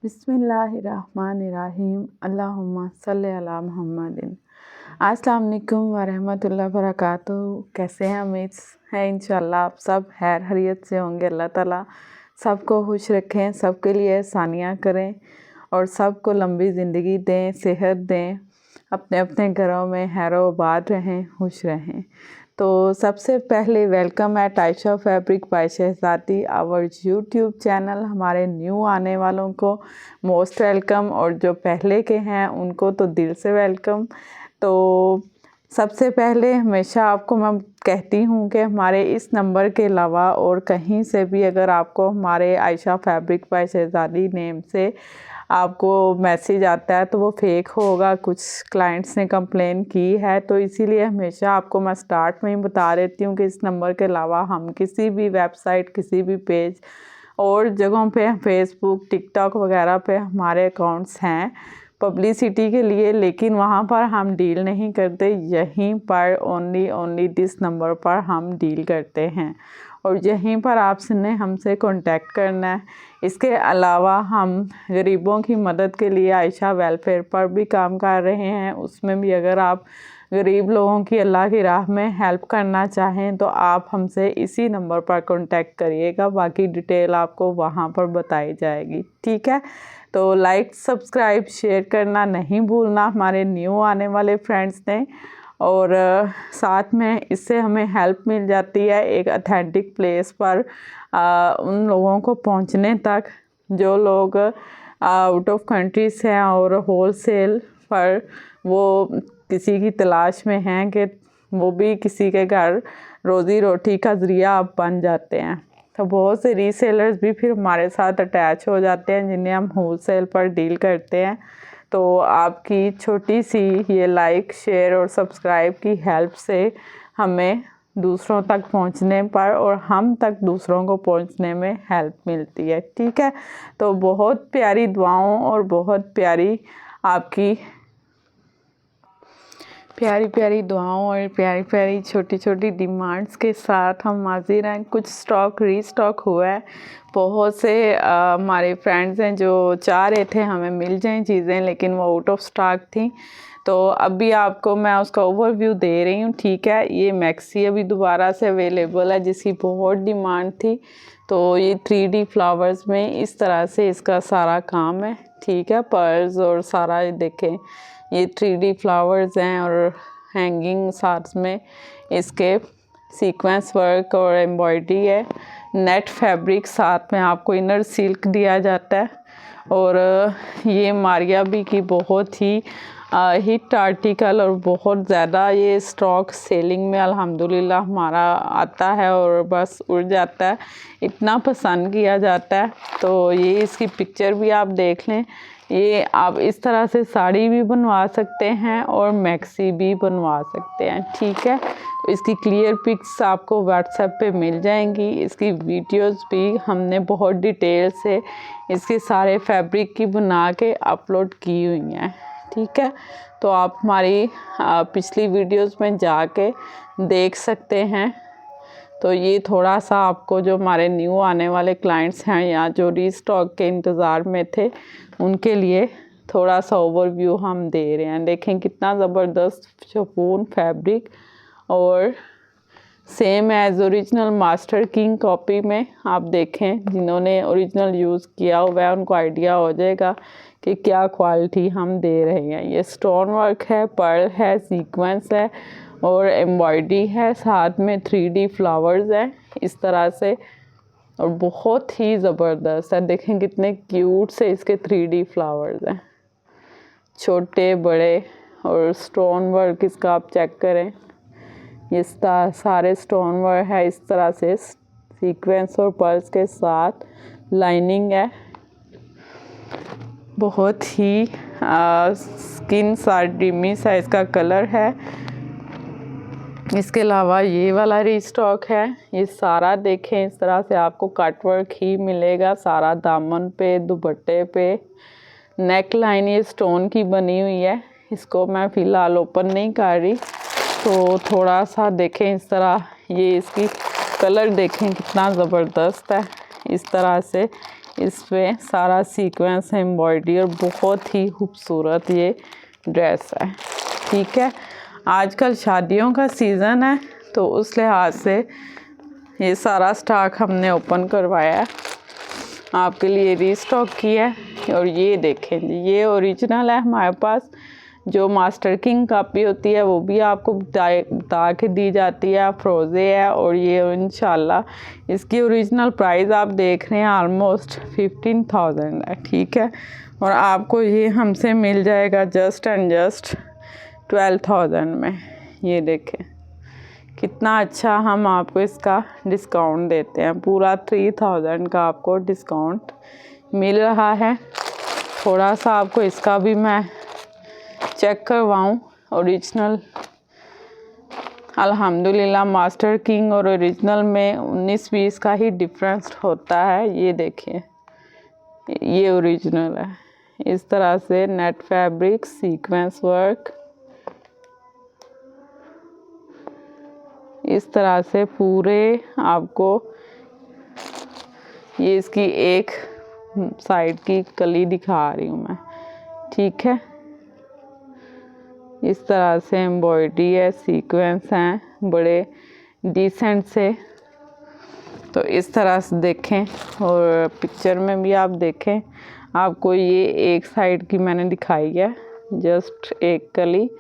बिस्मिल्लाहिर्रहमानिर्रहीम अल्लाहुम्मा सल्ली अला मुहम्मदिन। अस्सलाम वालेकुम वरहमतुल्लाहि वबरकातुहू। कैसे हैं? उम्मीद है इंशाल्लाह आप सब खैर खैरियत से होंगे। अल्लाह ताला सबको खुश रखें, सबके लिए आसानियाँ करें और सबको लंबी ज़िंदगी दें, सेहत दें, अपने अपने घरों में खैरो आबाद रहें, खुश रहें। तो सबसे पहले welcome at Ayesha fabric by Shahzadi our YouTube channel. हमारे न्यू आने वालों को मोस्ट वेलकम और जो पहले के हैं उनको तो दिल से वेलकम। तो सबसे पहले हमेशा आपको मैं कहती हूँ कि हमारे इस नंबर के अलावा और कहीं से भी अगर आपको हमारे आयशा फैब्रिक बाय शहज़ादी नेम से आपको मैसेज आता है तो वो फेक होगा। कुछ क्लाइंट्स ने कंप्लेन की है, तो इसीलिए हमेशा आपको मैं स्टार्ट में ही बता देती हूँ कि इस नंबर के अलावा हम किसी भी वेबसाइट, किसी भी पेज और जगहों पे फेसबुक, टिकटॉक वगैरह पे हमारे अकाउंट्स हैं पब्लिसिटी के लिए, लेकिन वहाँ पर हम डील नहीं करते। यहीं पर ओनली दिस नंबर पर हम डील करते हैं और यहीं पर आपने हमसे कांटेक्ट करना है। इसके अलावा हम गरीबों की मदद के लिए आयशा वेलफेयर पर भी काम कर रहे हैं। उसमें भी अगर आप गरीब लोगों की अल्लाह की राह में हेल्प करना चाहें तो आप हमसे इसी नंबर पर कांटेक्ट करिएगा। बाकी डिटेल आपको वहाँ पर बताई जाएगी, ठीक है? तो लाइक, सब्सक्राइब, शेयर करना नहीं भूलना हमारे न्यू आने वाले फ्रेंड्स ने। और साथ में इससे हमें हेल्प मिल जाती है एक ऑथेंटिक प्लेस पर उन लोगों को पहुंचने तक जो लोग आउट ऑफ कंट्रीज हैं और होलसेल पर वो किसी की तलाश में हैं कि वो भी किसी के घर रोज़ी रोटी का ज़रिया आप बन जाते हैं। तो बहुत से रीसेलर्स भी फिर हमारे साथ अटैच हो जाते हैं जिन्हें हम होलसेल पर डील करते हैं। तो आपकी छोटी सी ये लाइक, शेयर और सब्सक्राइब की हेल्प से हमें दूसरों तक पहुंचने पर और हम तक दूसरों को पहुंचने में हेल्प मिलती है, ठीक है? तो बहुत प्यारी दुआओं और बहुत प्यारी आपकी प्यारी दुआओं और प्यारी छोटी छोटी डिमांड्स के साथ हम हाजिर हैं। कुछ स्टॉक रीस्टॉक हुआ है। बहुत से हमारे फ्रेंड्स हैं जो चाह रहे थे हमें मिल जाएं चीज़ें, लेकिन वो आउट ऑफ स्टॉक थी। तो अभी आपको मैं उसका ओवरव्यू दे रही हूँ, ठीक है? ये मैक्सी अभी दोबारा से अवेलेबल है जिसकी बहुत डिमांड थी। तो ये 3D फ्लावर्स में इस तरह से इसका सारा काम है, ठीक है? पर्ल्स और सारा देखें, ये 3D फ्लावर्स हैं और हैंगिंग साथ में इसके सीक्वेंस वर्क और एम्ब्रॉयडरी है। नेट फैब्रिक साथ में आपको इनर सिल्क दिया जाता है। और ये मारिया बी की बहुत ही हिट आर्टिकल और बहुत ज़्यादा ये स्टॉक सेलिंग में अल्हम्दुलिल्लाह हमारा आता है और बस उड़ जाता है, इतना पसंद किया जाता है। तो ये इसकी पिक्चर भी आप देख लें। ये आप इस तरह से साड़ी भी बनवा सकते हैं और मैक्सी भी बनवा सकते हैं, ठीक है? तो इसकी क्लियर पिक्स आपको व्हाट्सएप पे मिल जाएंगी। इसकी वीडियोस भी हमने बहुत डिटेल से इसके सारे फैब्रिक की बना के अपलोड की हुई हैं, ठीक है? तो आप हमारी पिछली वीडियोस में जाके देख सकते हैं। तो ये थोड़ा सा आपको जो हमारे न्यू आने वाले क्लाइंट्स हैं या जो रीस्टॉक के इंतज़ार में थे उनके लिए थोड़ा सा ओवरव्यू हम दे रहे हैं। देखें कितना ज़बरदस्त शिफॉन फैब्रिक और same as original master king copy में आप देखें। जिन्होंने ओरिजिनल यूज़ किया हुआ है उनको आइडिया हो जाएगा कि क्या क्वालिटी हम दे रहे हैं। ये स्टोन वर्क है, पर्ल है, सीक्वेंस है और एम्ब्रॉयडरी है, साथ में 3D फ्लावर्स हैं इस तरह से और बहुत ही ज़बरदस्त है। देखें कितने क्यूट से इसके 3D फ्लावर्स हैं, छोटे बड़े। और स्टोन वर्क इसका आप चेक करें, ये सारे स्टोन वर्क है इस तरह से, सीक्वेंस और पर्ल्स के साथ लाइनिंग है। बहुत ही स्किन सा ड्रीमी सा इसका कलर है। इसके अलावा ये वाला रीस्टॉक है। ये सारा देखें इस तरह से आपको कट वर्क ही मिलेगा सारा, दामन पे, दुपट्टे पे। नेक लाइन ये स्टोन की बनी हुई है। इसको मैं फ़िलहाल ओपन नहीं कर रही, तो थोड़ा सा देखें इस तरह। ये इसकी कलर देखें कितना ज़बरदस्त है। इस तरह से इस पे सारा सीक्वेंस है, एम्ब्रॉयडरी, और बहुत ही खूबसूरत ये ड्रेस है। ठीक है, आजकल शादियों का सीज़न है तो उस लिहाज से ये सारा स्टॉक हमने ओपन करवाया है, आपके लिए रीस्टॉक किया है। और ये देखें जी, ये ओरिजिनल है हमारे पास। जो मास्टर किंग कापी होती है वो भी आपको बता के दी जाती है, फ्रोज़े है। और ये इंशाल्लाह इसकी ओरिजिनल प्राइस आप देख रहे हैं ऑलमोस्ट 15,000 है। ठीक है, और आपको ये हमसे मिल जाएगा जस्ट एंड जस्ट 12,000 में। ये देखें कितना अच्छा हम आपको इसका डिस्काउंट देते हैं, पूरा 3,000 का आपको डिस्काउंट मिल रहा है। थोड़ा सा आपको इसका भी मैं चेक करवाऊँ। ओरिजिनल अल्हम्दुलिल्लाह मास्टर किंग और ओरिजिनल में 19-20 का ही डिफरेंस होता है। ये देखिए, ये ओरिजिनल है। इस तरह से नेट फैब्रिक, सीक्वेंस वर्क, इस तरह से पूरे आपको, ये इसकी एक साइड की कली दिखा रही हूँ मैं। ठीक है, इस तरह से एम्ब्रॉयडरी है, सीक्वेंस हैं बड़े डिसेंट से। तो इस तरह से देखें, और पिक्चर में भी आप देखें, आपको ये एक साइड की मैंने दिखाई है, जस्ट एक कली।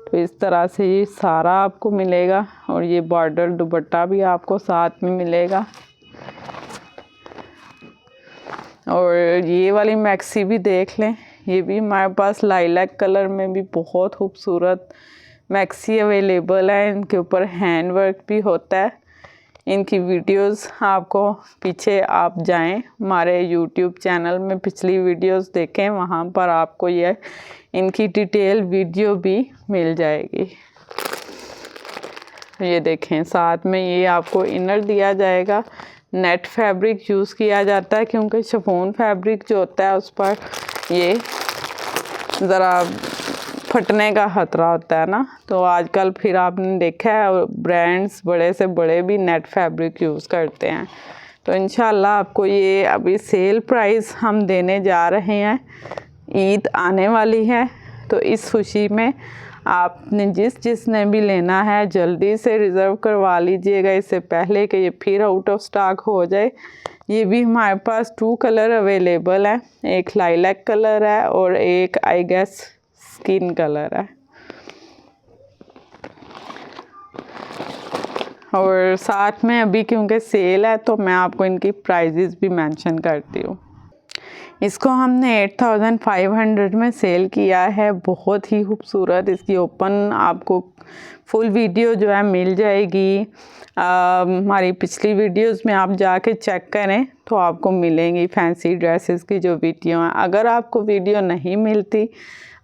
तो इस तरह से ये सारा आपको मिलेगा, और ये बॉर्डर दुपट्टा भी आपको साथ में मिलेगा। और ये वाली मैक्सी भी देख लें, ये भी हमारे पास लाइलैक कलर में भी बहुत खूबसूरत मैक्सी अवेलेबल है। इनके ऊपर हैंड वर्क भी होता है। इनकी वीडियोस आपको पीछे आप जाएं, हमारे यूट्यूब चैनल में पिछली वीडियोस देखें, वहाँ पर आपको ये इनकी डिटेल वीडियो भी मिल जाएगी। ये देखें, साथ में ये आपको इनर दिया जाएगा। नेट फैब्रिक यूज़ किया जाता है क्योंकि शिफॉन फैब्रिक जो होता है उस पर ये ज़रा फटने का ख़तरा होता है ना। तो आजकल फिर आपने देखा है ब्रांड्स बड़े से बड़े भी नेट फैब्रिक यूज़ करते हैं। तो इंशाल्लाह आपको ये अभी सेल प्राइस हम देने जा रहे हैं। ईद आने वाली है तो इस खुशी में आपने जिसने भी लेना है जल्दी से रिज़र्व करवा लीजिएगा, इससे पहले कि ये फिर आउट ऑफ स्टॉक हो जाए। ये भी हमारे पास 2 कलर अवेलेबल है, एक लाइलैक कलर है और एक आई गेस स्किन कलर है। और साथ में अभी क्योंकि सेल है तो मैं आपको इनकी प्राइजेस भी मेंशन करती हूँ। इसको हमने 8,500 में सेल किया है, बहुत ही खूबसूरत। इसकी ओपन आपको फुल वीडियो जो है मिल जाएगी। हमारी पिछली वीडियोस में आप जाके चेक करें तो आपको मिलेंगी फैंसी ड्रेसेस की जो वीडियो हैं। अगर आपको वीडियो नहीं मिलती,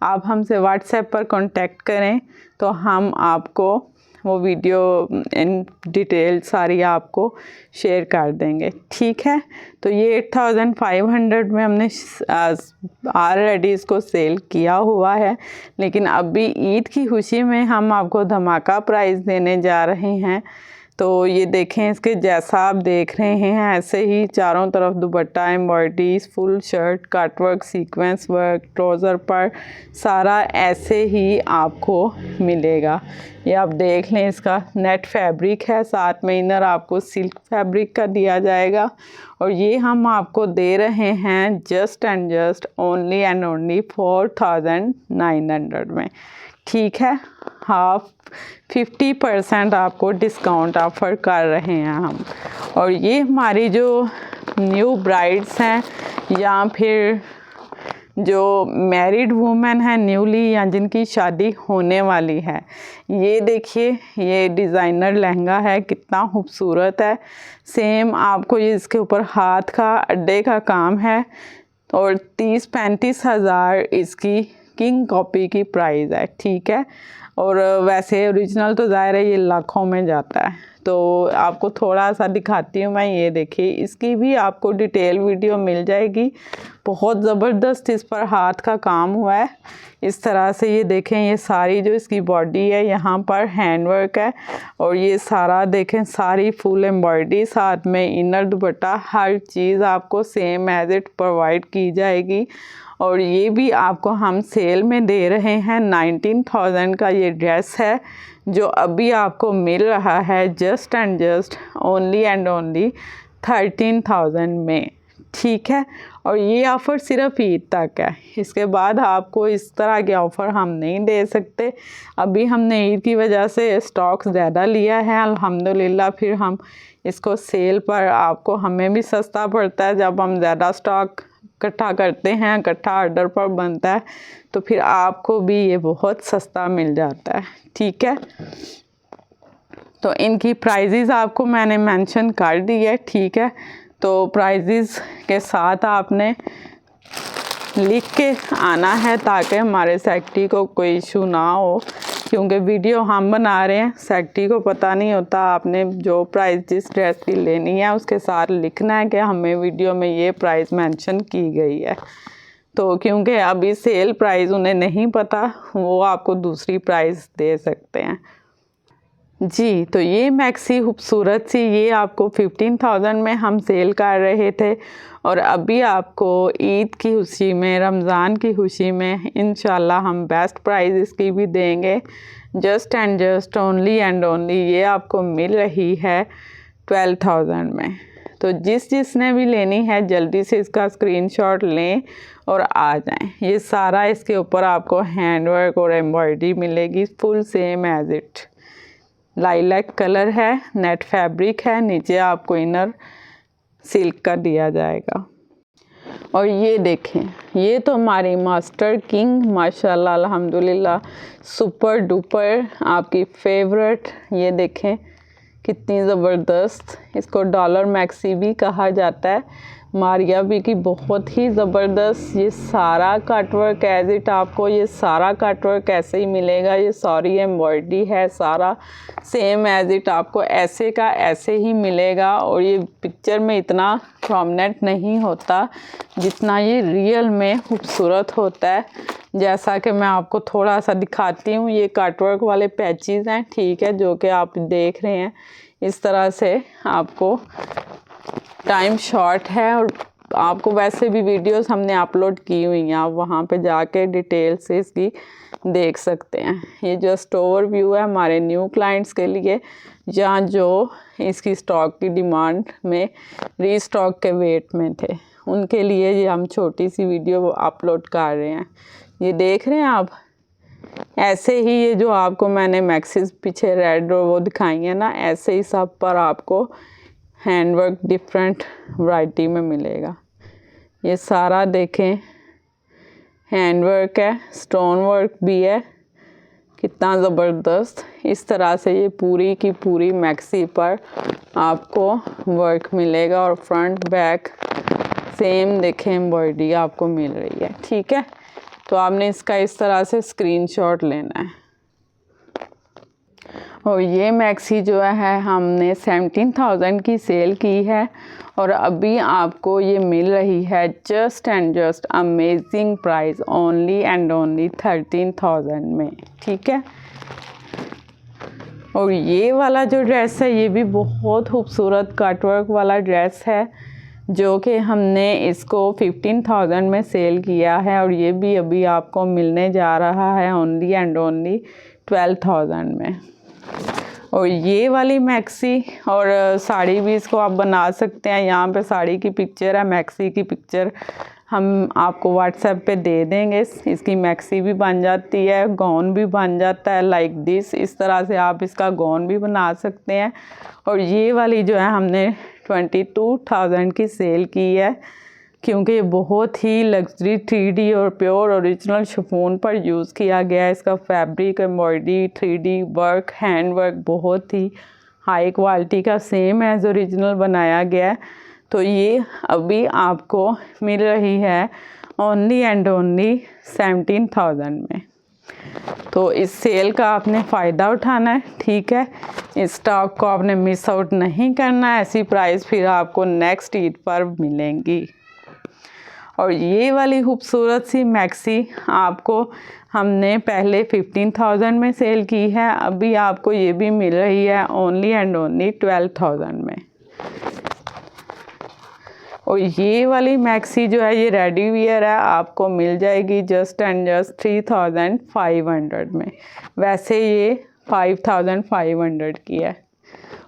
आप हमसे व्हाट्सएप पर कांटेक्ट करें तो हम आपको वो वीडियो इन डिटेल सारी आपको शेयर कर देंगे। ठीक है, तो ये 8,500 में हमने ऑलरेडी इसको सेल किया हुआ है, लेकिन अभी ईद की खुशी में हम आपको धमाका प्राइस देने जा रहे हैं। तो ये देखें, इसके जैसा आप देख रहे हैं ऐसे ही चारों तरफ दुपट्टा, embroidery, full shirt, cut work, sequence work, trouser पर सारा ऐसे ही आपको मिलेगा। ये आप देख लें, इसका नेट फैब्रिक है, साथ में इनर आपको सिल्क फैब्रिक का दिया जाएगा। और ये हम आपको दे रहे हैं just and just only and only 4,900 में। ठीक है, 50% आपको डिस्काउंट ऑफ़र कर रहे हैं हम। और ये हमारी जो न्यू ब्राइड्स हैं या फिर जो मैरिड वुमेन है न्यूली, या जिनकी शादी होने वाली है, ये देखिए, ये डिज़ाइनर लहंगा है, कितना खूबसूरत है। सेम आपको ये इसके ऊपर हाथ का अड्डे का काम है और 30-35 हज़ार इसकी किंग कॉपी की प्राइस है। ठीक है, और वैसे ओरिजिनल तो ज़ाहिर है ये लाखों में जाता है। तो आपको थोड़ा सा दिखाती हूँ मैं। ये देखिए, इसकी भी आपको डिटेल वीडियो मिल जाएगी। बहुत ज़बरदस्त इस पर हाथ का काम हुआ है। इस तरह से ये देखें, ये सारी जो इसकी बॉडी है यहाँ पर हैंडवर्क है, और ये सारा देखें सारी फुल एम्ब्रॉयडरी, साथ में इनर दुपट्टा, हर चीज़ आपको सेम एज इट प्रोवाइड की जाएगी। और ये भी आपको हम सेल में दे रहे हैं। 19,000 का ये ड्रेस है जो अभी आपको मिल रहा है just and just only and only 13,000 में, ठीक है। और ये ऑफ़र सिर्फ ईद तक है, इसके बाद आपको इस तरह के ऑफ़र हम नहीं दे सकते। अभी हमने ईद की वजह से स्टॉक ज़्यादा लिया है अल्हम्दुलिल्लाह, फिर हम इसको सेल पर आपको हमें भी सस्ता पड़ता है। जब हम ज़्यादा स्टॉक इकट्ठा करते हैं, इकट्ठा ऑर्डर पर बनता है, तो फिर आपको भी ये बहुत सस्ता मिल जाता है, ठीक है। तो इनकी प्राइजेज़ आपको मैंने मेंशन कर दी है, ठीक है। तो प्राइजेज़ के साथ आपने लिख के आना है ताकि हमारे सेक्रेटरी को कोई इशू ना हो, क्योंकि वीडियो हम बना रहे हैं, सेक्रेटरी को पता नहीं होता। आपने जो प्राइस जिस ड्रेस की लेनी है उसके साथ लिखना है कि हमें वीडियो में ये प्राइस मेंशन की गई है। तो क्योंकि अभी सेल प्राइस उन्हें नहीं पता, वो आपको दूसरी प्राइस दे सकते हैं जी। तो ये मैक्सी खूबसूरत सी ये आपको 15,000 में हम सेल कर रहे थे, और अभी आपको ईद की खुशी में, रमज़ान की खुशी में इंशाल्लाह हम बेस्ट प्राइस इसकी भी देंगे। Just and just only and only ये आपको मिल रही है 12,000 में। तो जिसने भी लेनी है जल्दी से इसका स्क्रीनशॉट लें और आ जाएं। ये सारा इसके ऊपर आपको हैंडवर्क और एम्ब्रॉयडरी मिलेगी, full same as it. Lilac colour है, नेट फैब्रिक है, नीचे आपको इनर सिल्क का दिया जाएगा। और ये देखें, ये तो हमारी मास्टर किंग माशाल्लाह अल्हम्दुलिल्लाह सुपर डुपर आपकी फेवरेट। ये देखें कितनी ज़बरदस्त, इसको डॉलर मैक्सी भी कहा जाता है। मारिया भी की बहुत ही ज़बरदस्त। ये सारा कटवर्क एज इट आपको ये सारा कटवर्क ऐसे ही मिलेगा। ये सॉरी एम्ब्रॉयडरी है, सारा सेम एज इट आपको ऐसे का ऐसे ही मिलेगा। और ये पिक्चर में इतना प्रोमिनेंट नहीं होता जितना ये रियल में खूबसूरत होता है। जैसा कि मैं आपको थोड़ा सा दिखाती हूँ, ये कटवर्क वाले पैचेस हैं, ठीक है, जो कि आप देख रहे हैं। इस तरह से आपको टाइम शॉर्ट है, और आपको वैसे भी वीडियोस हमने अपलोड की हुई हैं, आप वहाँ पे जाके डिटेल से इसकी देख सकते हैं। ये जस्ट ओवरव्यू है हमारे न्यू क्लाइंट्स के लिए, जहाँ जो इसकी स्टॉक की डिमांड में रीस्टॉक के वेट में थे, उनके लिए ये हम छोटी सी वीडियो अपलोड कर रहे हैं। ये देख रहे हैं आप, ऐसे ही ये जो आपको मैंने मैक्सिस पीछे रेड और वो दिखाई है ना, ऐसे ही सब पर आपको हैंडवर्क डिफरेंट वैरायटी में मिलेगा। ये सारा देखें हैंडवर्क है, स्टोन वर्क भी है, कितना ज़बरदस्त। इस तरह से ये पूरी की पूरी मैक्सी पर आपको वर्क मिलेगा, और फ्रंट बैक सेम देखें एम्ब्रॉयडरी आपको मिल रही है, ठीक है। तो आपने इसका इस तरह से स्क्रीनशॉट लेना है। और ये मैक्सी जो है हमने 17,000 की सेल की है, और अभी आपको ये मिल रही है just and just amazing price only and only 13,000 में, ठीक है। और ये वाला जो ड्रेस है ये भी बहुत खूबसूरत कटवर्क वाला ड्रेस है, जो कि हमने इसको 15,000 में सेल किया है, और ये भी अभी आपको मिलने जा रहा है ओनली एंड ओनली 12,000 में। और ये वाली मैक्सी और साड़ी भी इसको आप बना सकते हैं। यहाँ पे साड़ी की पिक्चर है, मैक्सी की पिक्चर हम आपको व्हाट्सएप पे दे देंगे। इसकी मैक्सी भी बन जाती है, गाउन भी बन जाता है लाइक दिस। इस तरह से आप इसका गाउन भी बना सकते हैं। और ये वाली जो है हमने 22,000 की सेल की है, क्योंकि ये बहुत ही लग्जरी 3D और प्योर ओरिजिनल शिफॉन पर यूज़ किया गया है। इसका fabric, embroidery, 3D work, hand work बहुत ही हाई क्वालिटी का सेम एज ओरिजिनल बनाया गया है। तो ये अभी आपको मिल रही है ओनली एंड ओनली 17,000 में। तो इस सेल का आपने फ़ायदा उठाना है, ठीक है। इस स्टॉक को आपने मिस आउट नहीं करना है, ऐसी प्राइस फिर आपको नेक्स्ट ईद पर मिलेंगी। और ये वाली खूबसूरत सी मैक्सी आपको हमने पहले 15,000 में सेल की है, अभी आपको ये भी मिल रही है ओनली एंड ओनली 12,000 में। और ये वाली मैक्सी जो है ये रेडी वियर है, आपको मिल जाएगी जस्ट एंड जस्ट 3,500 में। वैसे ये 5,500 की है।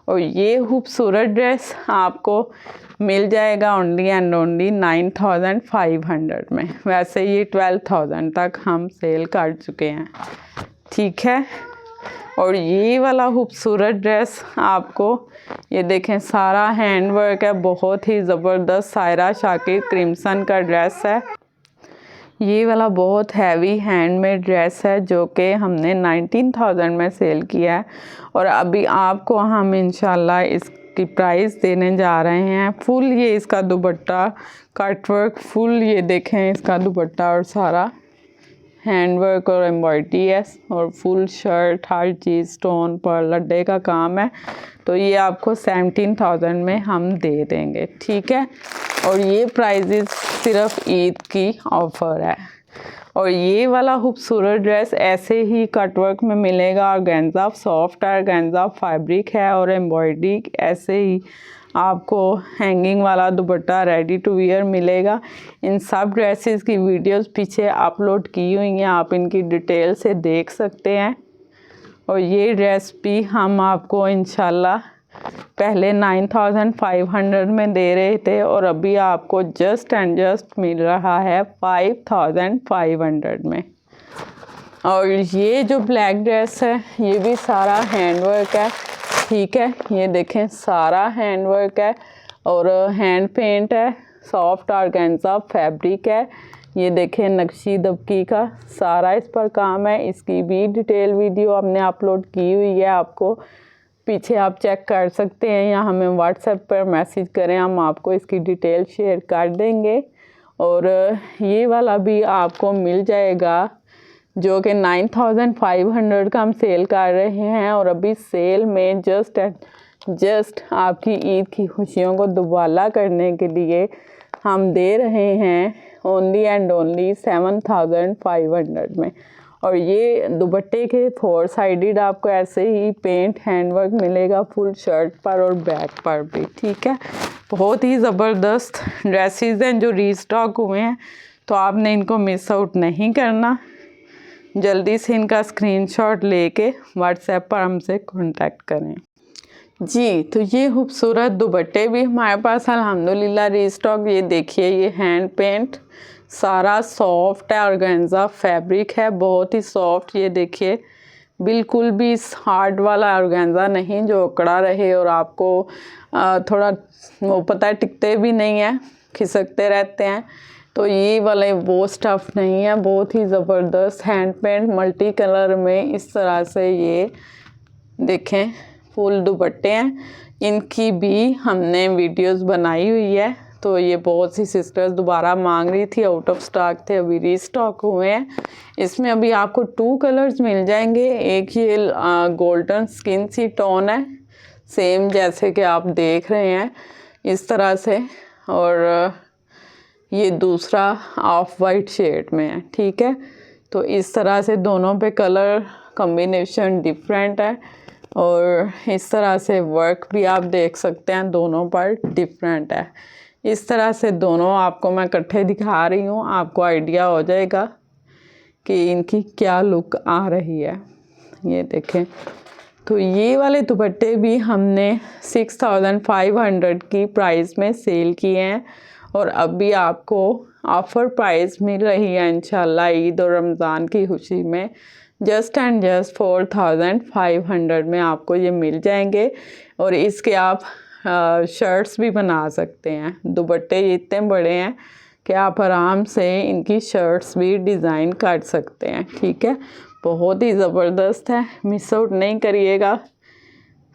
और ये खूबसूरत ड्रेस आपको मिल जाएगा ओनली एंड ओनली 9,500 में। वैसे ये 12,000 तक हम सेल कर चुके हैं, ठीक है। और ये वाला खूबसूरत ड्रेस आपको ये देखें सारा हैंड वर्क है, बहुत ही ज़बरदस्त सायरा शाकिर क्रिम्सन का ड्रेस है। ये वाला बहुत हैवी हैंडमेड ड्रेस है जो कि हमने 19,000 में सेल किया है। और अभी आपको हम इंशाल्लाह इसकी प्राइस देने जा रहे हैं फुल। ये इसका दुपट्टा कट वर्क फुल, ये देखें इसका दुपट्टा और सारा हैंड वर्क और एम्ब्रॉयडरी है और फुल शर्ट हर चीज़ स्टोन पर लड्डे का काम है। तो ये आपको 17,000 में हम दे देंगे, ठीक है। और ये प्राइजेस सिर्फ ईद की ऑफ़र है। और ये वाला खूबसूरत ड्रेस ऐसे ही कटवर्क में मिलेगा और गेंजा सॉफ्ट है, गेंजा फैब्रिक है और एम्ब्रॉयडरी ऐसे ही आपको हैंगिंग वाला दुपट्टा रेडी टू वियर मिलेगा। इन सब ड्रेसेस की वीडियोस पीछे अपलोड की हुई हैं, आप इनकी डिटेल से देख सकते हैं। और ये ड्रेस भी हम आपको इंशाल्लाह पहले 9,500 में दे रहे थे और अभी आपको जस्ट एंड जस्ट मिल रहा है 5,500 में। और ये जो ब्लैक ड्रेस है ये भी सारा हैंडवर्क है, ठीक है। ये देखें सारा हैंडवर्क है और हैंड पेंट है, सॉफ्ट ऑर्गेन्जा फैब्रिक है। ये देखें नक्शी दबकी का सारा इस पर काम है। इसकी भी डिटेल वीडियो हमने अपलोड की हुई है, आपको पीछे आप चेक कर सकते हैं या हमें व्हाट्सएप पर मैसेज करें, हम आपको इसकी डिटेल शेयर कर देंगे। और ये वाला भी आपको मिल जाएगा जो कि 9,500 का हम सेल कर रहे हैं। और अभी सेल में जस्ट आपकी ईद की खुशियों को दुबाला करने के लिए हम दे रहे हैं ओनली एंड ओनली 7,500 में। और ये दुपट्टे के 4 साइडेड आपको ऐसे ही पेंट हैंडवर्क मिलेगा फुल शर्ट पर और बैक पर भी, ठीक है। बहुत ही ज़बरदस्त ड्रेसेस हैं जो रीस्टॉक हुए हैं, तो आपने इनको मिस आउट नहीं करना। जल्दी से इनका स्क्रीनशॉट लेके व्हाट्सएप पर हमसे कांटेक्ट करें जी। तो ये खूबसूरत दुपट्टे भी हमारे पास अल्हम्दुलिल्लाह रीस्टॉक। ये देखिए ये हैंड पेंट सारा सॉफ्ट है, ऑर्गेन्जा फैब्रिक है, बहुत ही सॉफ्ट। ये देखिए बिल्कुल भी हार्ड वाला ऑर्गेन्जा नहीं जो अकड़ा रहे और आपको थोड़ा वो पता है टिकते भी नहीं है, खिसकते रहते हैं। तो ये वाले वो स्टफ़ नहीं है, बहुत ही ज़बरदस्त हैंड पेंट मल्टी कलर में इस तरह से ये देखें फुल दुपट्टे हैं। इनकी भी हमने वीडियोस बनाई हुई है। तो ये बहुत सी सिस्टर्स दोबारा मांग रही थी, आउट ऑफ स्टॉक थे, अभी रीस्टॉक हुए हैं। इसमें अभी आपको 2 कलर्स मिल जाएंगे। एक ये गोल्डन स्किन सी टोन है, सेम जैसे कि आप देख रहे हैं इस तरह से, और ये दूसरा ऑफ वाइट शेड में है, ठीक है। तो इस तरह से दोनों पे कलर कॉम्बिनेशन डिफरेंट है और इस तरह से वर्क भी आप देख सकते हैं दोनों पर डिफरेंट है। इस तरह से दोनों आपको मैं इकट्ठे दिखा रही हूँ, आपको आइडिया हो जाएगा कि इनकी क्या लुक आ रही है। ये देखें तो ये वाले दुपट्टे भी हमने 6,500 की प्राइस में सेल किए हैं और अभी आपको ऑफ़र प्राइस मिल रही है इंशाल्लाह ईद और रमज़ान की खुशी में जस्ट एंड जस्ट 4,500 में आपको ये मिल जाएंगे। और इसके आप शर्ट्स भी बना सकते हैं। दुपट्टे इतने बड़े हैं कि आप आराम से इनकी शर्ट्स भी डिज़ाइन कर सकते हैं, ठीक है। बहुत ही ज़बरदस्त है, मिस आउट नहीं करिएगा।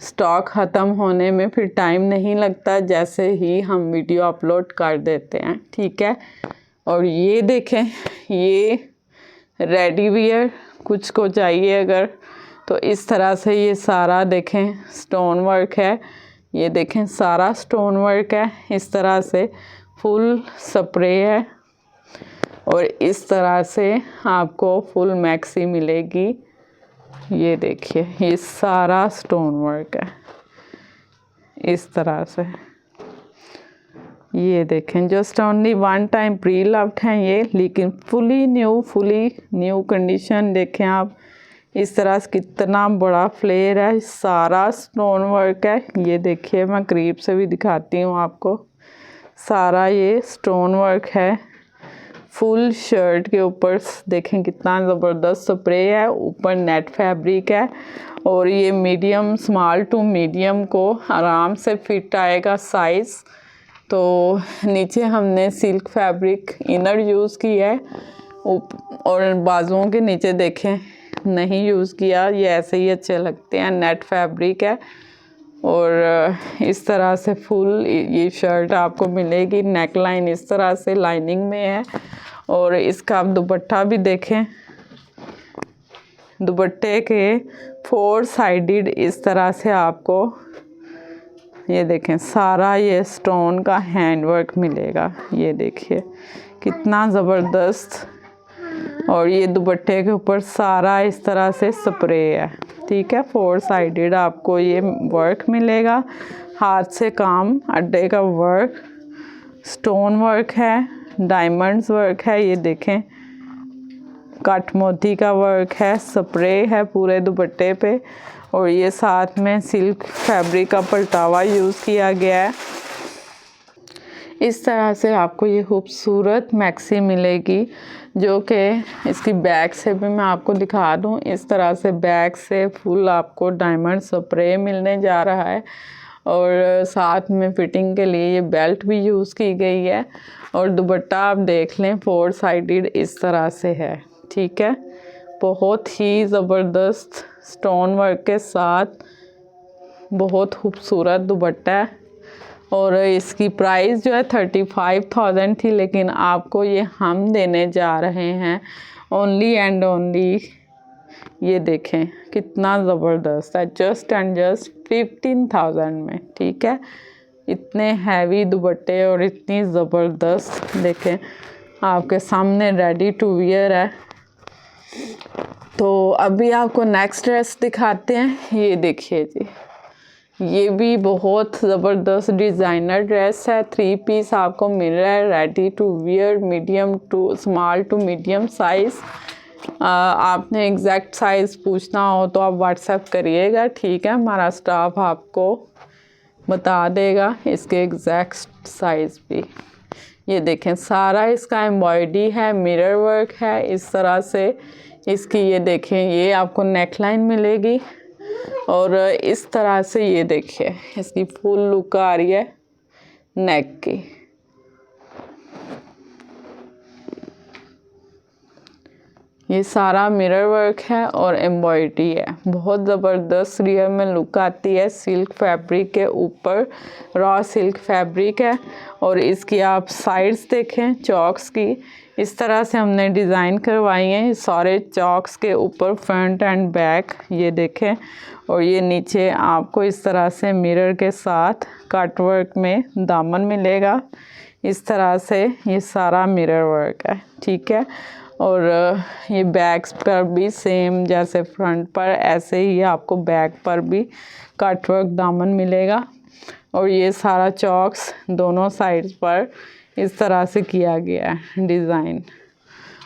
स्टॉक ख़त्म होने में फिर टाइम नहीं लगता, जैसे ही हम वीडियो अपलोड कर देते हैं, ठीक है। और ये देखें ये रेडी वियर कुछ को चाहिए अगर, तो इस तरह से ये सारा देखें स्टोन वर्क है। ये देखें सारा स्टोन वर्क है, इस तरह से फुल स्प्रे है और इस तरह से आपको फुल मैक्सी मिलेगी। ये देखिए ये सारा स्टोन वर्क है इस तरह से। ये देखें just only one time pre loved हैं ये, लेकिन फुली न्यू कंडीशन। देखें आप इस तरह से कितना बड़ा फ्लेयर है, सारा स्टोन वर्क है। ये देखिए मैं करीब से भी दिखाती हूँ आपको, सारा ये स्टोन वर्क है फुल शर्ट के ऊपर। देखें कितना ज़बरदस्त स्प्रे है, ऊपर नेट फैब्रिक है और ये मीडियम स्मॉल टू मीडियम को आराम से फिट आएगा साइज़। तो नीचे हमने सिल्क फैब्रिक इनर यूज़ किया है और बाजुओं के नीचे देखें नहीं यूज़ किया, ये ऐसे ही अच्छे लगते हैं। नेट फैब्रिक है और इस तरह से फुल ये शर्ट आपको मिलेगी। नेक लाइन इस तरह से लाइनिंग में है और इसका आप दुपट्टा भी देखें, दुपट्टे के 4 साइडेड इस तरह से आपको ये देखें सारा ये स्टोन का हैंडवर्क मिलेगा। ये देखिए कितना ज़बरदस्त, और ये दुपट्टे के ऊपर सारा इस तरह से स्प्रे है, ठीक है। 4 साइडेड आपको ये वर्क मिलेगा, हाथ से काम अड्डे का वर्क, स्टोन वर्क है, डायमंड्स वर्क है। ये देखें कट मोती का वर्क है, स्प्रे है पूरे दुपट्टे पे और ये साथ में सिल्क फैब्रिक का पलटावा यूज़ किया गया है। इस तरह से आपको ये खूबसूरत मैक्सी मिलेगी, जो कि इसकी बैक से भी मैं आपको दिखा दूं। इस तरह से बैक से फुल आपको डायमंड स्प्रे मिलने जा रहा है और साथ में फिटिंग के लिए ये बेल्ट भी यूज़ की गई है और दुपट्टा आप देख लें 4 साइडेड इस तरह से है, ठीक है। बहुत ही ज़बरदस्त स्टोन वर्क के साथ बहुत खूबसूरत दुपट्टा है और इसकी प्राइस जो है 35,000 थी, लेकिन आपको ये हम देने जा रहे हैं ओनली एंड ओनली, ये देखें कितना ज़बरदस्त है, जस्ट एंड जस्ट 15,000 में, ठीक है। इतने हैवी दुपट्टे और इतनी ज़बरदस्त देखें आपके सामने रेडी टू वियर है। तो अभी आपको नेक्स्ट ड्रेस दिखाते हैं। ये देखिए जी, ये भी बहुत ज़बरदस्त डिज़ाइनर ड्रेस है। 3 पीस आपको मिल रहा है ready to wear, medium to small to medium size. आपने एग्जैक्ट साइज़ पूछना हो तो आप व्हाट्सएप करिएगा, ठीक है। हमारा स्टाफ आपको बता देगा इसके एग्जैक्ट साइज़ भी। ये देखें सारा इसका एम्ब्रॉयडरी है, मिरर वर्क है इस तरह से इसकी। ये देखें ये आपको नेकलाइन मिलेगी और इस तरह से ये देखिए इसकी फुल लुक आ रही है नेक की। ये सारा मिरर वर्क है और एम्ब्रॉयडरी है, बहुत ज़बरदस्त रियल में लुक आती है। सिल्क फैब्रिक के ऊपर रॉ सिल्क फैब्रिक है और इसकी आप साइड्स देखें चॉक्स की, इस तरह से हमने डिज़ाइन करवाई हैं सारे चॉक्स के ऊपर फ्रंट एंड बैक। ये देखें और ये नीचे आपको इस तरह से मिरर के साथ कट वर्क में दामन मिलेगा। इस तरह से ये सारा मिरर वर्क है, ठीक है। और ये बैक्स पर भी सेम जैसे फ्रंट पर ऐसे ही आपको बैक पर भी कट वर्क दामन मिलेगा और ये सारा चॉक्स दोनों साइड्स पर इस तरह से किया गया है डिज़ाइन।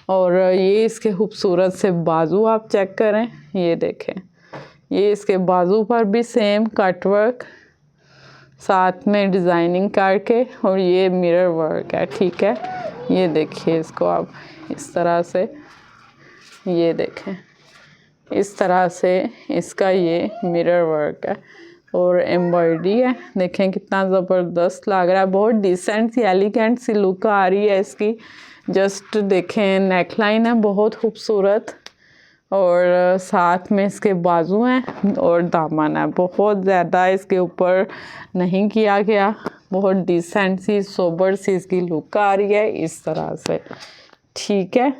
और ये इसके खूबसूरत से बाजू आप चेक करें, ये देखें ये इसके बाजू पर भी सेम कट वर्क साथ में डिज़ाइनिंग करके और ये मिरर वर्क है, ठीक है। ये देखिए इसको आप इस तरह से, ये देखें इस तरह से इसका ये मिरर वर्क है और एम्ब्रॉयडरी है। देखें कितना ज़बरदस्त लग रहा है, बहुत डिसेंट सी एलिगेंट सी लुक आ रही है इसकी। जस्ट देखें नेकलाइन है बहुत खूबसूरत और साथ में इसके बाजू हैं और दामन है, बहुत ज़्यादा इसके ऊपर नहीं किया गया, बहुत डिसेंट सी सोबर सी इसकी लुक आ रही है इस तरह से, ठीक है।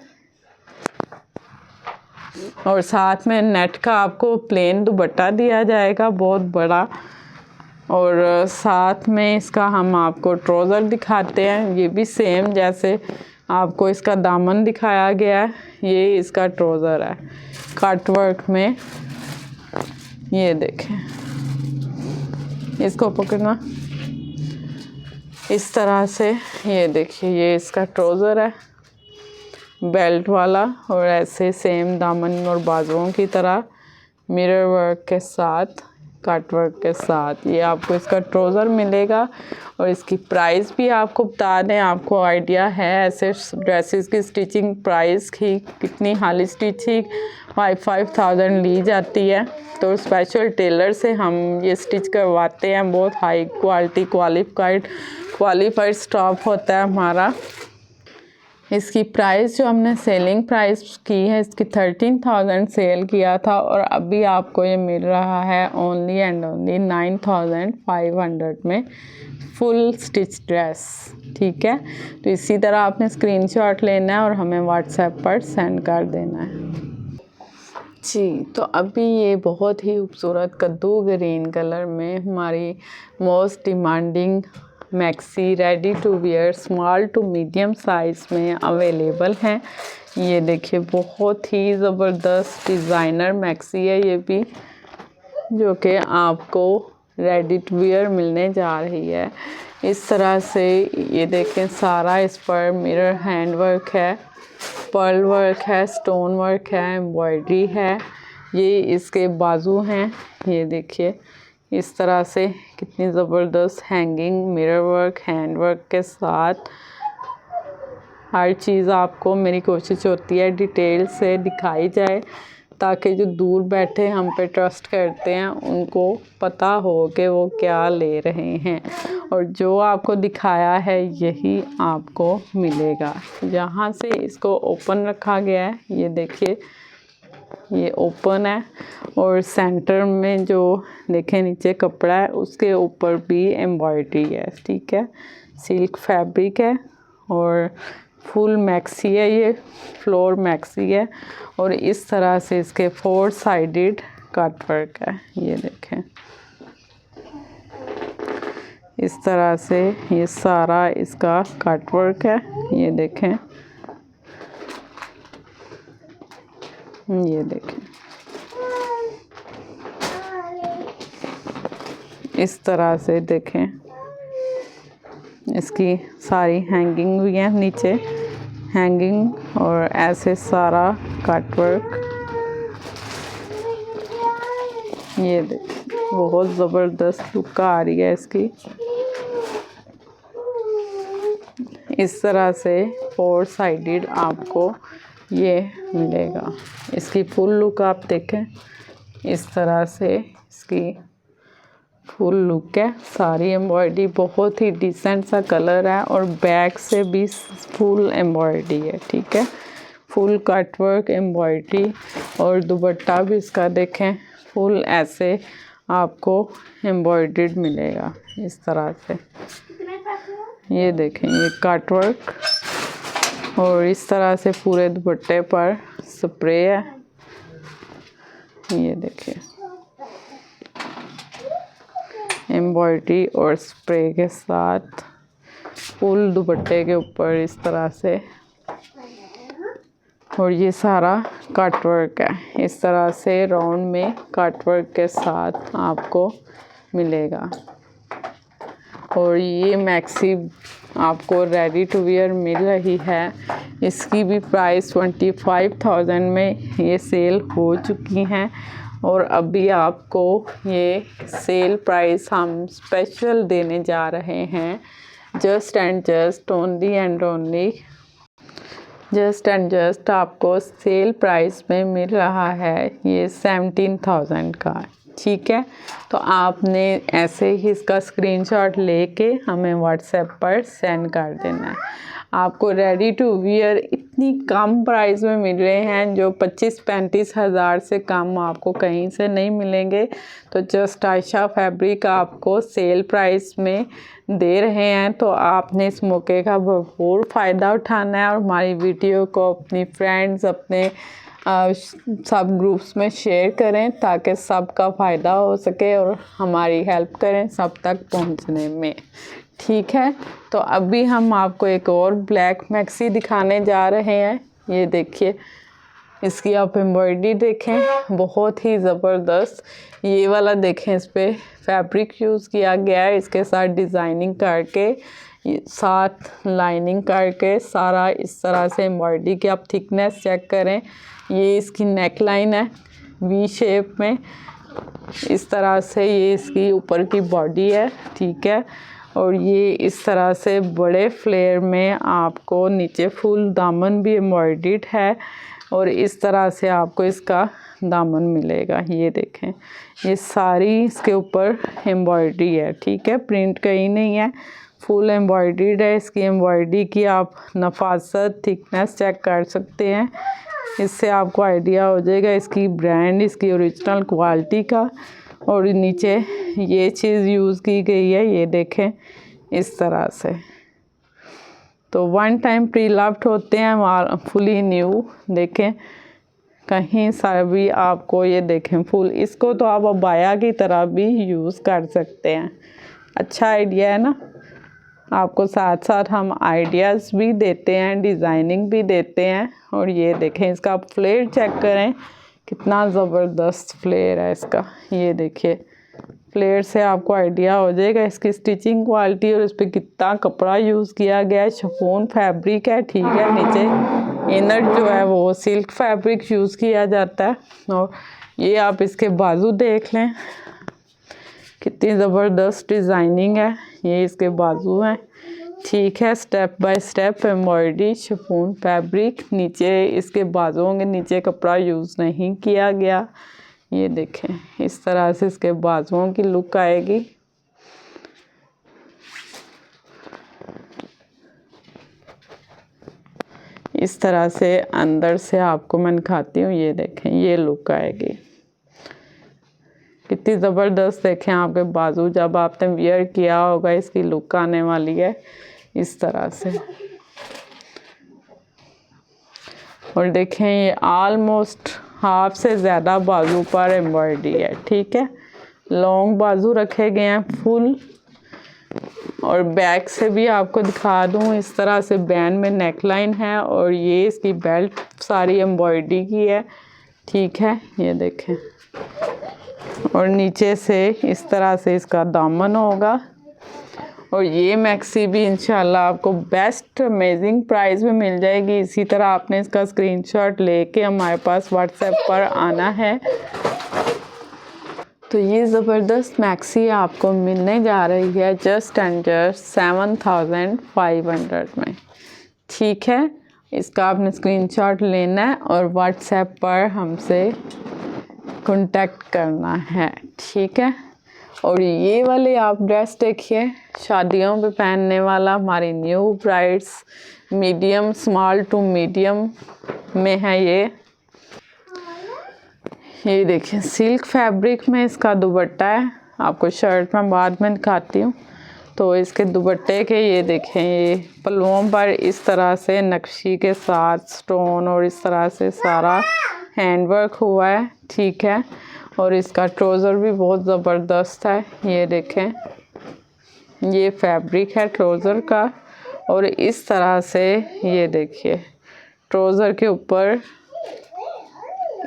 और साथ में नेट का आपको प्लेन दुपट्टा दिया जाएगा बहुत बड़ा। और साथ में इसका हम आपको ट्राउज़र दिखाते हैं, ये भी सेम जैसे आपको इसका दामन दिखाया गया है, ये इसका ट्राउज़र है कट वर्क में। ये देखें, इसको पकड़ना इस तरह से। ये देखिए, ये इसका ट्राउज़र है बेल्ट वाला, और ऐसे सेम दामन और बाजुओं की तरह मिरर वर्क के साथ, कट वर्क के साथ ये आपको इसका ट्राउज़र मिलेगा। और इसकी प्राइस भी आपको बता दें, आपको आइडिया है ऐसे ड्रेसेस की स्टिचिंग प्राइस की कितनी हाली स्टिचिंग 5,000 ली जाती है। तो स्पेशल टेलर से हम ये स्टिच करवाते हैं, बहुत हाई क्वालिटी क्वालिफाइड स्टाफ होता है हमारा। इसकी प्राइस जो हमने सेलिंग प्राइस की है, इसकी 13,000 सेल किया था, और अभी आपको ये मिल रहा है ओनली एंड ओनली 9,500 में फुल स्टिच ड्रेस। ठीक है, तो इसी तरह आपने स्क्रीनशॉट लेना है और हमें व्हाट्सएप पर सेंड कर देना है जी। तो अभी ये बहुत ही खूबसूरत कद्दू ग्रीन कलर में हमारी most demanding maxi ready to wear small to medium size में अवेलेबल हैं। ये देखिए, बहुत ही ज़बरदस्त डिज़ाइनर मैक्सी है ये भी, जो कि आपको रेडी टू वियर मिलने जा रही है इस तरह से। ये देखें, सारा इस पर मिरर हैंड वर्क है, पर्ल वर्क है, स्टोन वर्क है, एम्ब्रॉयडरी है। ये इसके बाजू हैं, ये देखिए इस तरह से कितनी ज़बरदस्त hanging mirror work hand work के साथ। हर चीज़ आपको मेरी कोशिश होती है डिटेल से दिखाई जाए, ताकि जो दूर बैठे हम पे ट्रस्ट करते हैं उनको पता हो कि वो क्या ले रहे हैं, और जो आपको दिखाया है यही आपको मिलेगा। यहाँ से इसको ओपन रखा गया है, ये देखिए ये ओपन है, और सेंटर में जो देखें नीचे कपड़ा है उसके ऊपर भी एम्ब्रॉयडरी है। ठीक है, सिल्क फैब्रिक है और फुल मैक्सी है, ये फ्लोर मैक्सी है, और इस तरह से इसके 4 साइडेड कट वर्क है। ये देखें इस तरह से ये सारा इसका कट वर्क है। ये देखें, ये देखें इस तरह से देखें, इसकी सारी हैंगिंग भी है, नीचे हैंगिंग, और ऐसे सारा कट वर्क। ये देखें, बहुत ज़बरदस्त लुक आ रही है इसकी। इस तरह से 4 साइडेड आपको ये मिलेगा। इसकी फुल लुक आप देखें, इस तरह से इसकी फुल लुक है। सारी एम्ब्रॉयडरी बहुत ही डिसेंट सा कलर है, और बैक से भी फुल एम्ब्रॉयडरी है। ठीक है, फुल कट वर्क एम्ब्रॉयडरी, और दुपट्टा भी इसका देखें फुल ऐसे आपको एम्ब्रॉयडर्ड मिलेगा इस तरह से। ये देखें, ये कट वर्क, और इस तरह से पूरे दुपट्टे पर स्प्रे है। ये देखिए एम्ब्रॉयडरी और स्प्रे के साथ फुल दुपट्टे के ऊपर इस तरह से, और ये सारा कट वर्क है। इस तरह से राउंड में कट वर्क के साथ आपको मिलेगा। और ये मैक्सी आपको रेडी टू वियर मिल रही है, इसकी भी प्राइस 25,000 में ये सेल हो चुकी हैं, और अभी आपको ये सेल प्राइस हम स्पेशल देने जा रहे हैं। Just and just only and only just and just आपको सेल प्राइस में मिल रहा है ये 17,000 का। ठीक है, तो आपने ऐसे ही इसका स्क्रीनशॉट लेके हमें व्हाट्सएप पर सेंड कर देना है। आपको रेडी टू वियर इतनी कम प्राइस में मिल रहे हैं, जो 25-35 हज़ार से कम आपको कहीं से नहीं मिलेंगे। तो जस्ट आयशा फैब्रिक आपको सेल प्राइस में दे रहे हैं, तो आपने इस मौके का भरपूर फ़ायदा उठाना है, और हमारी वीडियो को अपनी फ्रेंड्स, अपने सब ग्रुप्स में शेयर करें ताकि सबका फ़ायदा हो सके और हमारी हेल्प करें सब तक पहुंचने में। ठीक है, तो अभी हम आपको एक और ब्लैक मैक्सी दिखाने जा रहे हैं। ये देखिए, इसकी आप एम्ब्रॉयडरी देखें, बहुत ही ज़बरदस्त। ये वाला देखें, इस पर फैब्रिक यूज़ किया गया है, इसके साथ डिज़ाइनिंग करके, साथ लाइनिंग करके सारा इस तरह से एम्ब्रॉयडरी की आप थिकनेस चेक करें। ये इसकी नेक लाइन है वी शेप में, इस तरह से ये इसकी ऊपर की बॉडी है। ठीक है, और ये इस तरह से बड़े फ्लेयर में आपको नीचे फुल दामन भी एम्ब्रॉयडर्ड है और इस तरह से आपको इसका दामन मिलेगा। ये देखें, ये सारी इसके ऊपर एम्ब्रॉयडरी है। ठीक है, प्रिंट कहीं नहीं है, फुल एम्ब्रॉयडर्ड है। इसकी एम्ब्रॉयडरी की आप नफासत, थिकनेस चेक कर सकते हैं, इससे आपको आइडिया हो जाएगा इसकी ब्रांड, इसकी ओरिजिनल क्वालिटी का। और नीचे ये चीज़ यूज़ की गई है, ये देखें इस तरह से। तो वन टाइम प्री लव्ड होते हैं, फुली न्यू। देखें कहीं सा भी आपको ये देखें फुल, इसको तो आप अबाया की तरह भी यूज़ कर सकते हैं। अच्छा आइडिया है ना। आपको साथ साथ हम आइडियाज़ भी देते हैं, डिज़ाइनिंग भी देते हैं। और ये देखें, इसका फ्लेयर चेक करें, कितना ज़बरदस्त फ्लेयर है इसका। ये देखिए, फ्लेयर से आपको आइडिया हो जाएगा इसकी स्टिचिंग क्वालिटी और इस पर कितना कपड़ा यूज़ किया गया है। शिफॉन फैब्रिक है। ठीक है, नीचे इनर जो है वो सिल्क फैब्रिक यूज़ किया जाता है। और ये आप इसके बाजू देख लें, कितनी ज़बरदस्त डिज़ाइनिंग है। ये इसके बाजू हैं। ठीक है, step by step embroidery chiffon fabric, नीचे इसके बाजुओं के नीचे कपड़ा यूज़ नहीं किया गया। ये देखें, इस तरह से इसके बाजुओं की लुक आएगी। इस तरह से अंदर से आपको मैं दिखाती हूँ। ये देखें, ये लुक आएगी, कितनी ज़बरदस्त। देखें आपके बाजू, जब आपने वियर किया होगा इसकी लुक आने वाली है इस तरह से। और देखें, ये ऑलमोस्ट हाफ से ज़्यादा बाजू पर एम्ब्रॉयडरी है। ठीक है, लॉन्ग बाजू रखे गए हैं फुल। और बैक से भी आपको दिखा दूँ, इस तरह से बैंड में नेक लाइन है और ये इसकी बेल्ट सारी एम्ब्रॉयडरी की है। ठीक है, ये देखें, और नीचे से इस तरह से इसका दामन होगा। और ये मैक्सी भी इंशाल्लाह आपको बेस्ट अमेजिंग प्राइस में मिल जाएगी। इसी तरह आपने इसका स्क्रीनशॉट लेके हमारे पास व्हाट्सएप पर आना है। तो ये ज़बरदस्त मैक्सी आपको मिलने जा रही है जस्ट एंड जस्ट 7500 में। ठीक है, इसका आपने स्क्रीनशॉट लेना है और व्हाट्सएप पर हमसे कांटेक्ट करना है। ठीक है, और ये वाले आप ड्रेस देखिए, शादियों पे पहनने वाला, हमारी new brides, medium small to medium में है ये देखिए, सिल्क फैब्रिक में इसका दुपट्टा है। आपको शर्ट में बाद में दिखाती हूँ। तो इसके दुपट्टे के ये देखें, ये पल्लुओं पर इस तरह से नक्शी के साथ स्टोन और इस तरह से सारा हैंडवर्क हुआ है। ठीक है, और इसका ट्राउज़र भी बहुत ज़बरदस्त है। ये देखें, ये फैब्रिक है ट्राउज़र का। और इस तरह से ये देखिए, ट्राउज़र के ऊपर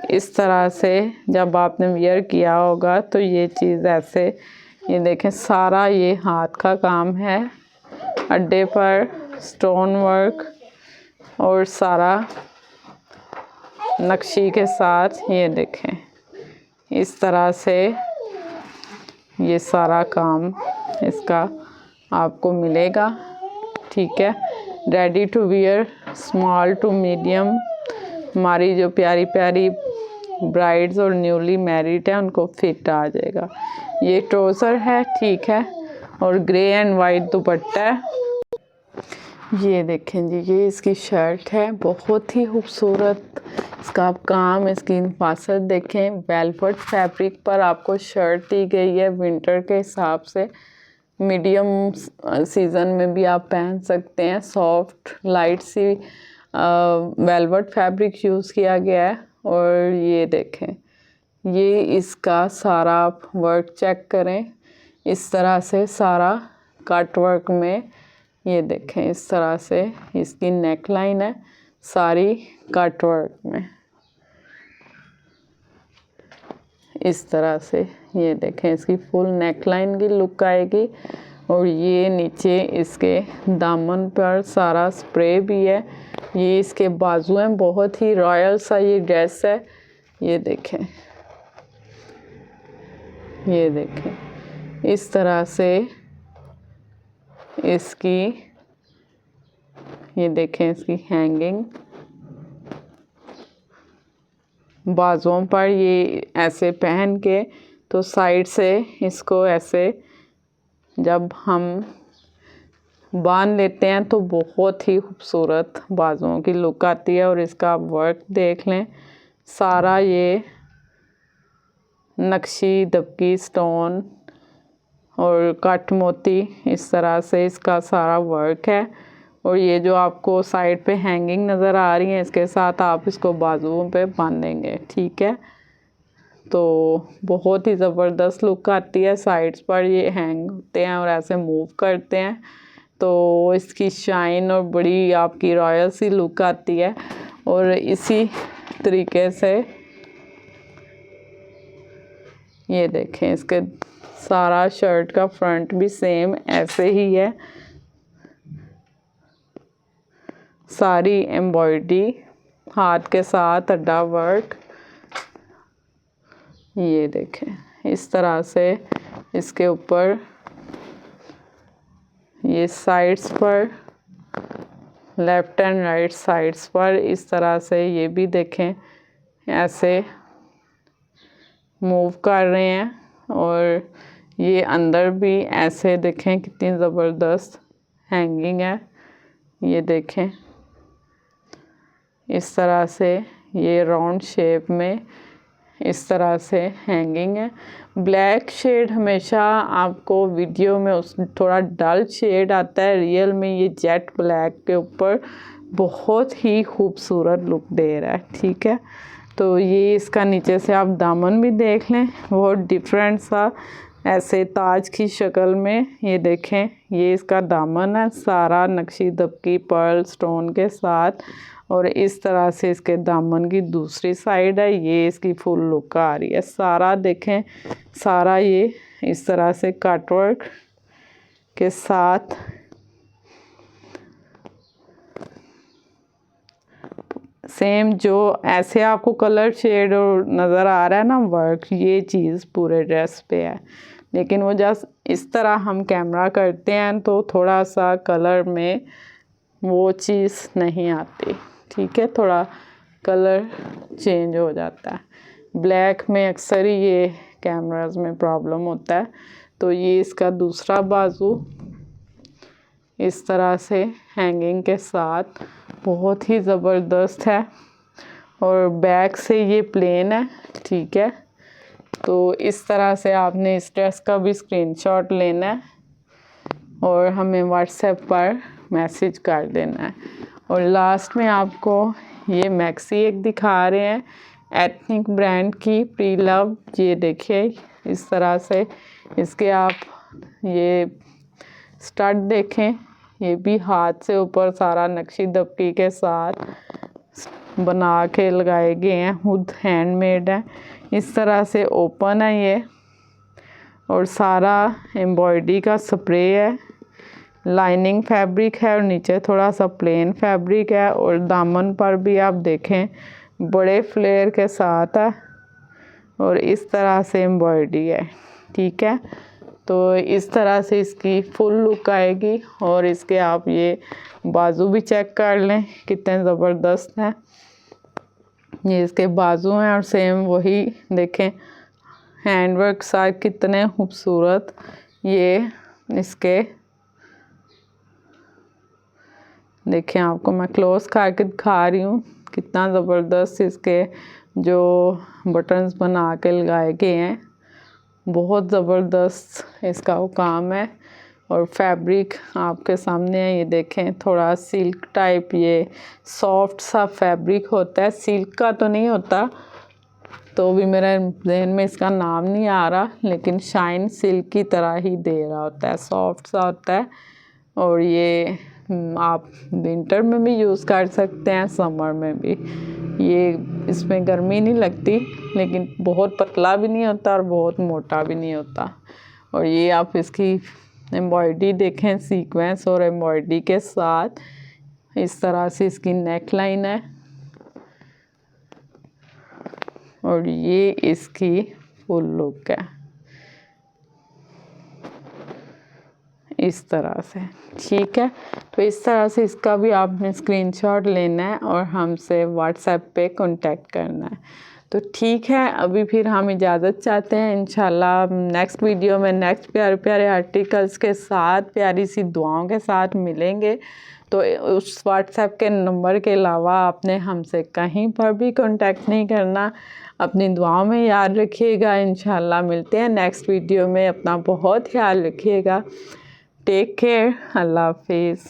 इस तरह से जब आपने वियर किया होगा तो ये चीज़ ऐसे, ये देखें, सारा ये हाथ का काम है, अड्डे पर स्टोन वर्क और सारा नक्शी के साथ। ये देखें, इस तरह से ये सारा काम इसका आपको मिलेगा। ठीक है, ready to wear small to medium, हमारी जो प्यारी प्यारी ब्राइड्स और न्यूली मैरिड है उनको फिट आ जाएगा। ये ट्राउज़र है। ठीक है, और ग्रे एंड वाइट दुपट्टा है। ये देखें जी, ये इसकी शर्ट है, बहुत ही खूबसूरत इसका काम, इसकी नफासत देखें। वेलवेट फैब्रिक पर आपको शर्ट दी गई है विंटर के हिसाब से, मीडियम सीज़न में भी आप पहन सकते हैं। सॉफ्ट लाइट सी वेलवेट फैब्रिक यूज़ किया गया है और ये देखें, ये इसका सारा आप वर्क चेक करें। इस तरह से सारा कट वर्क में, ये देखें इस तरह से इसकी नेक लाइन है सारी कट वर्क में, इस तरह से। ये देखें इसकी फुल नेक लाइन की लुक आएगी। और ये नीचे इसके दामन पर सारा स्प्रे भी है। ये इसके बाजू हैं, बहुत ही रॉयल सा ये ड्रेस है। ये देखें, ये देखें इस तरह से इसकी, ये देखें इसकी हैंगिंग बाजुओं पर। ये ऐसे पहन के तो साइड से इसको ऐसे जब हम बांध लेते हैं तो बहुत ही खूबसूरत बाजुओं की लुक आती है। और इसका आप वर्क देख लें, सारा ये नक्शी दबकी स्टोन और कट मोती, इस तरह से इसका सारा वर्क है। और ये जो आपको साइड पे हैंगिंग नज़र आ रही है, इसके साथ आप इसको बाजुओं पे बांधेंगे, ठीक है। तो बहुत ही ज़बरदस्त लुक आती है। साइड्स पर ये हैंग होते हैं और ऐसे मूव करते हैं, तो इसकी शाइन और बड़ी आपकी रॉयल सी लुक आती है। और इसी तरीके से ये देखें, इसके सारा शर्ट का फ्रंट भी सेम ऐसे ही है, सारी एम्ब्रॉयडरी हाथ के साथ अड्डा वर्क। ये देखें इस तरह से इसके ऊपर ये साइड्स पर, लेफ़्ट एंड राइट साइड्स पर इस तरह से ये भी देखें ऐसे मूव कर रहे हैं। और ये अंदर भी ऐसे देखें कितनी ज़बरदस्त हैंगिंग है। ये देखें इस तरह से ये राउंड शेप में इस तरह से हैंगिंग है। ब्लैक शेड हमेशा आपको वीडियो में उस थोड़ा डल शेड आता है, रियल में ये जेट ब्लैक के ऊपर बहुत ही खूबसूरत लुक दे रहा है, ठीक है। तो ये इसका नीचे से आप दामन भी देख लें, बहुत डिफरेंट सा ऐसे ताज की शक्ल में। ये देखें ये इसका दामन है, सारा नक्शी दबकी पर्ल स्टोन के साथ। और इस तरह से इसके दामन की दूसरी साइड है, ये इसकी फुल लुक आ रही है। सारा देखें, सारा ये इस तरह से कटवर्क के साथ सेम जो ऐसे आपको कलर शेड और नज़र आ रहा है ना वर्क, ये चीज़ पूरे ड्रेस पे है। लेकिन वो जस्ट इस तरह हम कैमरा करते हैं तो थोड़ा सा कलर में वो चीज़ नहीं आती, ठीक है, थोड़ा कलर चेंज हो जाता है। ब्लैक में अक्सर ही ये कैमरास में प्रॉब्लम होता है। तो ये इसका दूसरा बाजू इस तरह से हैंगिंग के साथ बहुत ही ज़बरदस्त है। और बैक से ये प्लेन है, ठीक है। तो इस तरह से आपने इस ड्रेस का भी स्क्रीनशॉट लेना है और हमें व्हाट्सएप पर मैसेज कर देना है। और लास्ट में आपको ये मैक्सी एक दिखा रहे हैं एथनिक ब्रांड की प्री लव। ये देखिए इस तरह से इसके आप ये स्टड देखें, ये भी हाथ से ऊपर सारा नक्शी दबकी के साथ बना के लगाए गए हैं, खुद हैंडमेड है। इस तरह से ओपन है ये और सारा एम्ब्रॉयडरी का स्प्रे है, लाइनिंग फैब्रिक है और नीचे थोड़ा सा प्लेन फैब्रिक है। और दामन पर भी आप देखें बड़े फ्लेयर के साथ है और इस तरह से एम्ब्रॉयडरी है, ठीक है। तो इस तरह से इसकी फुल लुक आएगी। और इसके आप ये बाजू भी चेक कर लें कितने ज़बरदस्त हैं। ये इसके बाजू हैं और सेम वही देखें हैंडवर्क साथ कितने खूबसूरत ये इसके देखें। आपको मैं क्लोज करके दिखा रही हूँ कितना ज़बरदस्त इसके जो बटन्स बना के लगाए गए हैं, बहुत ज़बरदस्त इसका वो काम है। और फैब्रिक आपके सामने है, ये देखें थोड़ा सिल्क टाइप, ये सॉफ्ट सा फैब्रिक होता है, सिल्क का तो नहीं होता, तो भी मेरे जहन में इसका नाम नहीं आ रहा, लेकिन शाइन सिल्क की तरह ही दे रहा होता है, सॉफ्ट सा होता है। और ये आप विंटर में भी यूज़ कर सकते हैं, समर में भी। ये इसमें गर्मी नहीं लगती, लेकिन बहुत पतला भी नहीं होता और बहुत मोटा भी नहीं होता। और ये आप इसकी एम्ब्रॉयडरी देखें, सीक्वेंस और एम्ब्रॉयडरी के साथ इस तरह से इसकी नेक लाइन है। और ये इसकी फुल लुक है इस तरह से, ठीक है। तो इस तरह से इसका भी आपने स्क्रीनशॉट लेना है और हमसे व्हाट्सएप पे कांटेक्ट करना है। तो ठीक है, अभी फिर हम इजाज़त चाहते हैं। इंशाल्लाह नेक्स्ट वीडियो में नेक्स्ट प्यारे प्यारे आर्टिकल्स के साथ, प्यारी सी दुआओं के साथ मिलेंगे। तो उस व्हाट्सएप के नंबर के अलावा आपने हमसे कहीं पर भी कांटेक्ट नहीं करना। अपनी दुआओं में याद रखिएगा। इंशाल्लाह मिलते हैं नेक्स्ट वीडियो में। अपना बहुत ख्याल रखिएगा। Take care. अल्लाह हाफिज़।